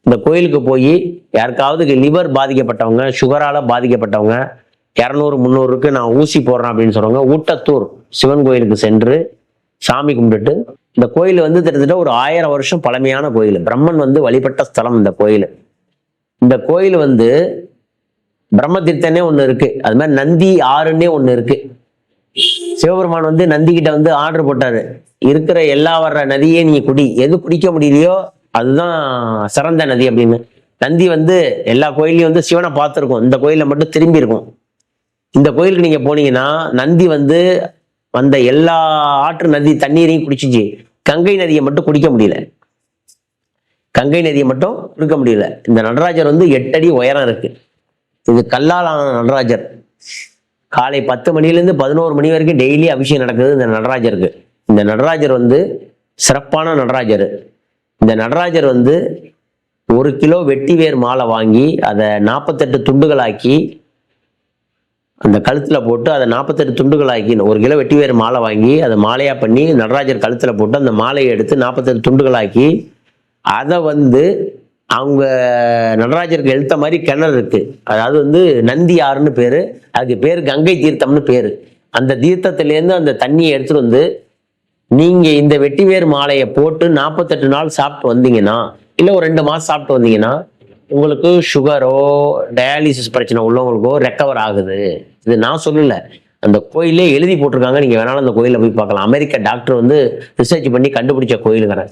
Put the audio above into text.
இந்த கோயிலுக்கு போய் யாருக்காவது லிவர் பாதிக்கப்பட்டவங்க, சுகரால பாதிக்கப்பட்டவங்க 200-300க்கு நான் ஊசி போடுறேன் அப்படின்னு சொல்றவங்க ஊட்டத்தூர் சிவன் கோயிலுக்கு சென்று சாமி கும்பிட்டுட்டு, இந்த கோயில் வந்து கிட்டத்தட்ட ஒரு 1000 வருஷம் பழமையான கோயில். பிரம்மன் வந்து வழிபட்ட ஸ்தலம் இந்த கோயில். இந்த கோயில் வந்து பிரம்ம தீர்த்தனே ஒண்ணு இருக்கு, அது மாதிரி நந்தி ஆறுன்னே ஒண்ணு இருக்கு. சிவபெருமான் வந்து நந்தி கிட்ட வந்து ஆர்டர் போட்டாரு, இருக்கிற எல்லா வர்ற நதியே நீ குடி, எது குடிக்க முடியலையோ அதுதான் சிறந்த நதி அப்படின்னு. நந்தி வந்து எல்லா கோயிலையும் வந்து சிவனை பார்த்துருக்கும், இந்த கோயில மட்டும் திரும்பி இருக்கும். இந்த கோயிலுக்கு நீங்க போனீங்கன்னா நந்தி வந்து வந்த எல்லா ஆற்று நதி தண்ணீரையும் குடிச்சிச்சு, கங்கை நதியை மட்டும் குடிக்க முடியல. கங்கை நதியை மட்டும் குடிக்க முடியல. இந்த நடராஜர் வந்து 8 அடி உயரம் இருக்கு. இது கல்லால் ஆன நடராஜர். காலை 10 மணிலேருந்து 11 மணி வரைக்கும் டெய்லி அபிஷேகம் நடக்குது இந்த நடராஜருக்கு. இந்த நடராஜர் வந்து சிறப்பான நடராஜர். இந்த நடராஜர் வந்து 1 கிலோ வெட்டி வேர் மாலை வாங்கி அதை 48 துண்டுகளாக்கி அந்த கழுத்துல போட்டு அதை 48 துண்டுகளாக்கி, 1 கிலோ வெட்டி வேர் மாலை வாங்கி அதை மாலையா பண்ணி நடராஜர் கழுத்துல போட்டு அந்த மாலையை எடுத்து 48 துண்டுகளாக்கி அதை வந்து அவங்க நடராஜருக்கு எழுத்த மாதிரி கிணறு இருக்கு. அதாவது வந்து நந்தி ஆறுன்னு பேரு, அதுக்கு பேரு கங்கை தீர்த்தம்னு பேரு. அந்த தீர்த்தத்திலேருந்து அந்த தண்ணியை எடுத்துட்டு வந்து நீங்க இந்த வெட்டிவேர் மாலையை போட்டு 48 நாள் சாப்பிட்டு வந்தீங்கன்னா, இல்லை ஒரு 2 மாசம் சாப்பிட்டு வந்தீங்கன்னா உங்களுக்கு சுகரோ டயாலிசிஸ் பிரச்சனை உள்ளவங்களுக்கோ ரெக்கவர் ஆகுது. இது நான் சொல்லல, அந்த கோயிலே எழுதி போட்டிருக்காங்க. நீங்க வேணாலும் அந்த கோயில போய் பார்க்கலாம். அமெரிக்க டாக்டர் வந்து ரிசர்ச் பண்ணி கண்டுபிடிச்ச கோயிலுங்கிறேன்.